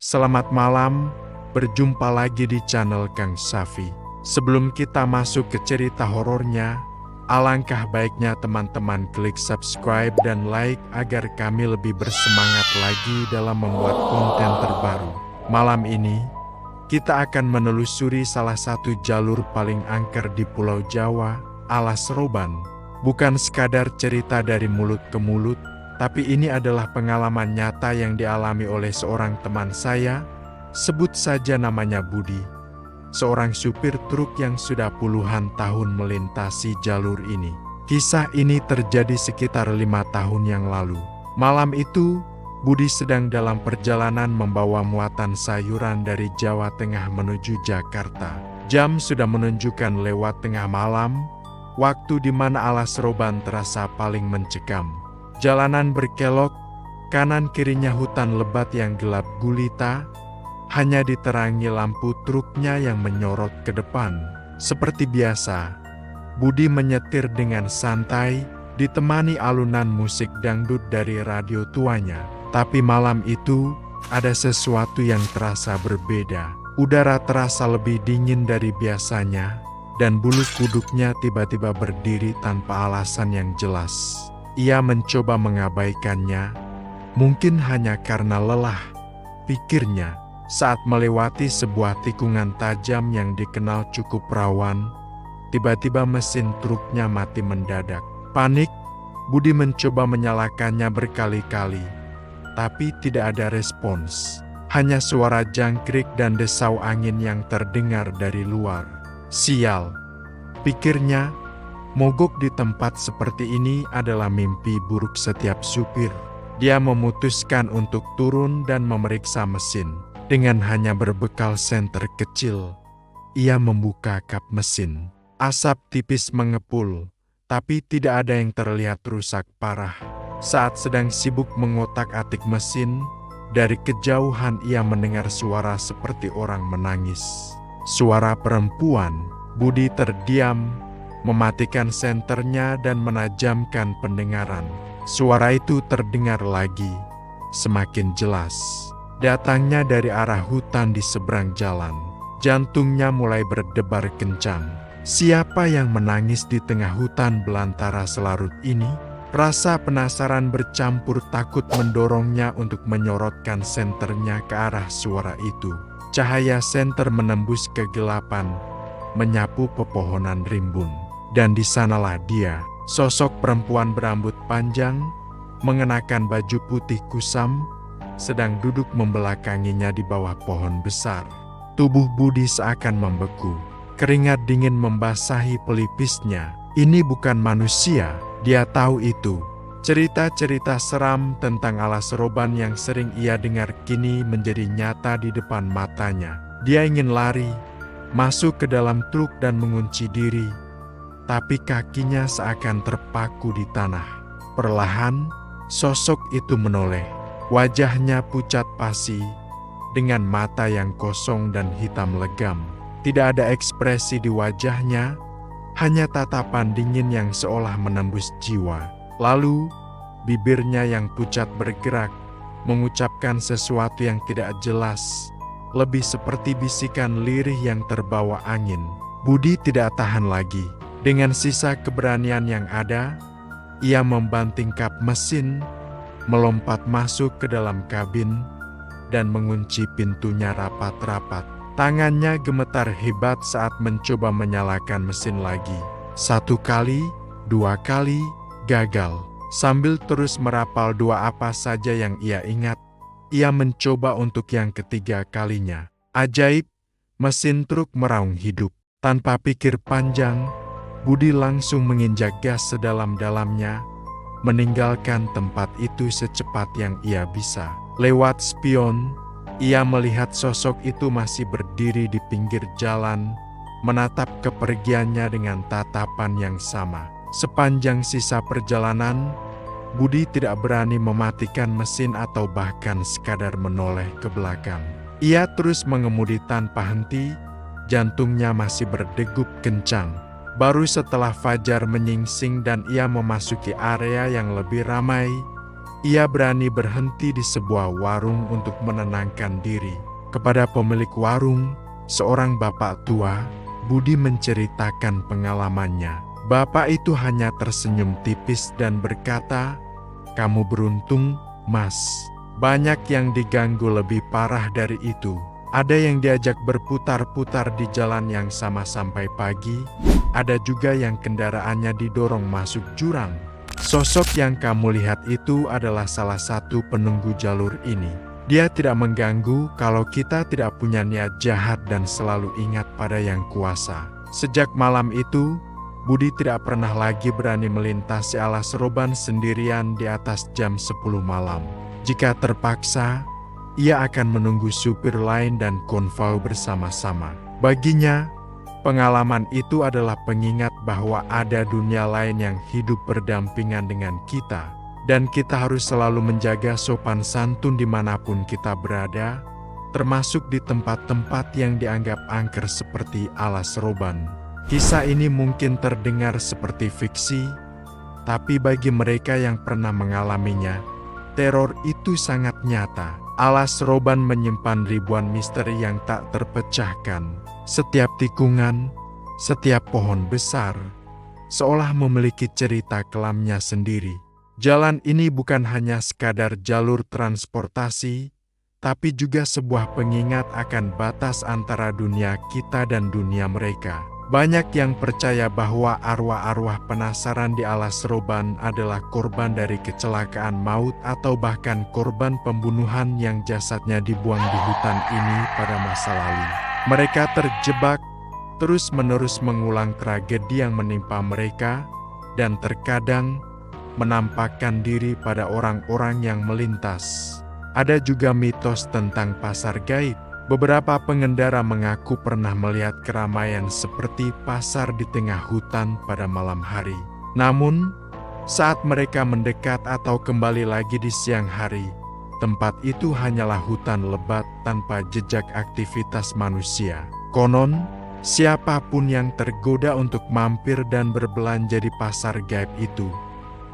Selamat malam, berjumpa lagi di channel Kang Safi. Sebelum kita masuk ke cerita horornya, alangkah baiknya teman-teman klik subscribe dan like agar kami lebih bersemangat lagi dalam membuat konten terbaru. Malam ini, kita akan menelusuri salah satu jalur paling angker di Pulau Jawa, Alas Roban. Bukan sekadar cerita dari mulut ke mulut, tapi ini adalah pengalaman nyata yang dialami oleh seorang teman saya, sebut saja namanya Budi. Seorang supir truk yang sudah puluhan tahun melintasi jalur ini. Kisah ini terjadi sekitar 5 tahun yang lalu. Malam itu, Budi sedang dalam perjalanan membawa muatan sayuran dari Jawa Tengah menuju Jakarta. Jam sudah menunjukkan lewat tengah malam, waktu di mana Alas Roban terasa paling mencekam. Jalanan berkelok, kanan kirinya hutan lebat yang gelap gulita, hanya diterangi lampu truknya yang menyorot ke depan. Seperti biasa, Budi menyetir dengan santai, ditemani alunan musik dangdut dari radio tuanya. Tapi malam itu, ada sesuatu yang terasa berbeda. Udara terasa lebih dingin dari biasanya, dan bulu kuduknya tiba-tiba berdiri tanpa alasan yang jelas. Ia mencoba mengabaikannya, mungkin hanya karena lelah, pikirnya. Saat melewati sebuah tikungan tajam yang dikenal cukup rawan, tiba-tiba mesin truknya mati mendadak. Panik, Budi mencoba menyalakannya berkali-kali, tapi tidak ada respons. Hanya suara jangkrik dan desau angin yang terdengar dari luar. Sial, pikirnya, mogok di tempat seperti ini adalah mimpi buruk setiap supir. Dia memutuskan untuk turun dan memeriksa mesin. Dengan hanya berbekal senter kecil, ia membuka kap mesin. Asap tipis mengepul, tapi tidak ada yang terlihat rusak parah. Saat sedang sibuk mengotak-atik mesin, dari kejauhan ia mendengar suara seperti orang menangis. Suara perempuan. Budi terdiam, mematikan senternya dan menajamkan pendengaran. Suara itu terdengar lagi, semakin jelas. Datangnya dari arah hutan di seberang jalan. Jantungnya mulai berdebar kencang. Siapa yang menangis di tengah hutan belantara selarut ini? Rasa penasaran bercampur takut mendorongnya untuk menyorotkan senternya ke arah suara itu. Cahaya senter menembus kegelapan, menyapu pepohonan rimbun. Dan di sanalah dia, sosok perempuan berambut panjang, mengenakan baju putih kusam, sedang duduk membelakanginya di bawah pohon besar. Tubuh Budi seakan membeku. Keringat dingin membasahi pelipisnya. Ini bukan manusia, dia tahu itu. Cerita-cerita seram tentang Alas Roban yang sering ia dengar kini menjadi nyata di depan matanya. Dia ingin lari, masuk ke dalam truk dan mengunci diri, tapi kakinya seakan terpaku di tanah. Perlahan, sosok itu menoleh. Wajahnya pucat pasi, dengan mata yang kosong dan hitam legam. Tidak ada ekspresi di wajahnya, hanya tatapan dingin yang seolah menembus jiwa. Lalu, bibirnya yang pucat bergerak, mengucapkan sesuatu yang tidak jelas, lebih seperti bisikan lirih yang terbawa angin. Budi tidak tahan lagi. Dengan sisa keberanian yang ada, ia membanting kap mesin, melompat masuk ke dalam kabin, dan mengunci pintunya rapat-rapat. Tangannya gemetar hebat saat mencoba menyalakan mesin lagi. 1 kali, 2 kali, gagal. Sambil terus merapal doa apa saja yang ia ingat, ia mencoba untuk yang ketiga kalinya. Ajaib, mesin truk meraung hidup. Tanpa pikir panjang, Budi langsung menginjak gas sedalam-dalamnya, meninggalkan tempat itu secepat yang ia bisa. Lewat spion, ia melihat sosok itu masih berdiri di pinggir jalan, menatap kepergiannya dengan tatapan yang sama. Sepanjang sisa perjalanan, Budi tidak berani mematikan mesin atau bahkan sekadar menoleh ke belakang. Ia terus mengemudi tanpa henti, jantungnya masih berdegup kencang. Baru setelah fajar menyingsing dan ia memasuki area yang lebih ramai, Ia berani berhenti di sebuah warung untuk menenangkan diri. Kepada pemilik warung, seorang bapak tua, Budi menceritakan pengalamannya. Bapak itu hanya tersenyum tipis dan berkata, "Kamu beruntung, Mas. Banyak yang diganggu lebih parah dari itu. Ada yang diajak berputar-putar di jalan yang sama sampai pagi. Ada juga yang kendaraannya didorong masuk jurang. Sosok yang kamu lihat itu adalah salah satu penunggu jalur ini. Dia tidak mengganggu kalau kita tidak punya niat jahat dan selalu ingat pada Yang Kuasa." Sejak malam itu, Budi tidak pernah lagi berani melintasi Alas Roban sendirian di atas jam 10 malam. Jika terpaksa, ia akan menunggu supir lain dan konvoi bersama-sama. Baginya, pengalaman itu adalah pengingat bahwa ada dunia lain yang hidup berdampingan dengan kita, dan kita harus selalu menjaga sopan santun dimanapun kita berada, termasuk di tempat-tempat yang dianggap angker seperti Alas Roban. Kisah ini mungkin terdengar seperti fiksi, tapi bagi mereka yang pernah mengalaminya, teror itu sangat nyata. Alas Roban menyimpan ribuan misteri yang tak terpecahkan. Setiap tikungan, setiap pohon besar, seolah memiliki cerita kelamnya sendiri. Jalan ini bukan hanya sekadar jalur transportasi, tapi juga sebuah pengingat akan batas antara dunia kita dan dunia mereka. Banyak yang percaya bahwa arwah-arwah penasaran di Alas Roban adalah korban dari kecelakaan maut atau bahkan korban pembunuhan yang jasadnya dibuang di hutan ini pada masa lalu. Mereka terjebak, terus-menerus mengulang tragedi yang menimpa mereka, dan terkadang menampakkan diri pada orang-orang yang melintas. Ada juga mitos tentang pasar gaib. Beberapa pengendara mengaku pernah melihat keramaian seperti pasar di tengah hutan pada malam hari. Namun, saat mereka mendekat atau kembali lagi di siang hari, tempat itu hanyalah hutan lebat tanpa jejak aktivitas manusia. Konon, siapapun yang tergoda untuk mampir dan berbelanja di pasar gaib itu,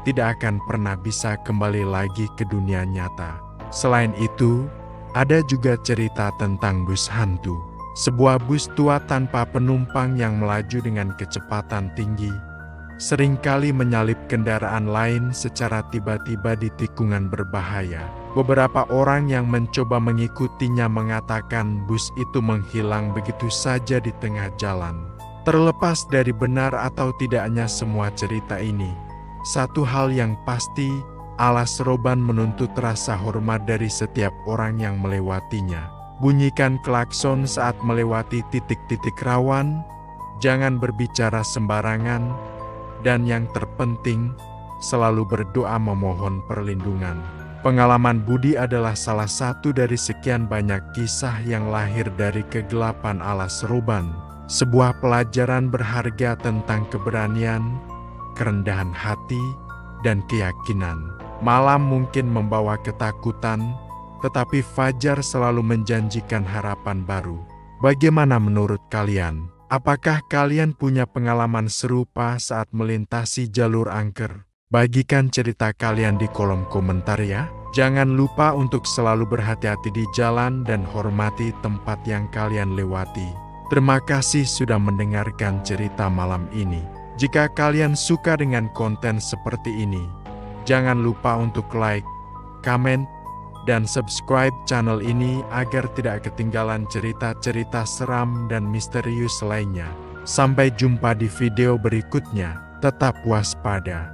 tidak akan pernah bisa kembali lagi ke dunia nyata. Selain itu, ada juga cerita tentang bus hantu. Sebuah bus tua tanpa penumpang yang melaju dengan kecepatan tinggi, seringkali menyalip kendaraan lain secara tiba-tiba di tikungan berbahaya. Beberapa orang yang mencoba mengikutinya mengatakan bus itu menghilang begitu saja di tengah jalan. Terlepas dari benar atau tidaknya semua cerita ini, satu hal yang pasti, Alas Roban menuntut rasa hormat dari setiap orang yang melewatinya. Bunyikan klakson saat melewati titik-titik rawan, jangan berbicara sembarangan, dan yang terpenting, selalu berdoa memohon perlindungan. Pengalaman Budi adalah salah satu dari sekian banyak kisah yang lahir dari kegelapan Alas Roban. Sebuah pelajaran berharga tentang keberanian, kerendahan hati, dan keyakinan. Malam mungkin membawa ketakutan, tetapi fajar selalu menjanjikan harapan baru. Bagaimana menurut kalian? Apakah kalian punya pengalaman serupa saat melintasi jalur angker? Bagikan cerita kalian di kolom komentar ya. Jangan lupa untuk selalu berhati-hati di jalan dan hormati tempat yang kalian lewati. Terima kasih sudah mendengarkan cerita malam ini. Jika kalian suka dengan konten seperti ini, jangan lupa untuk like, komen, dan subscribe channel ini agar tidak ketinggalan cerita-cerita seram dan misterius lainnya. Sampai jumpa di video berikutnya, tetap waspada.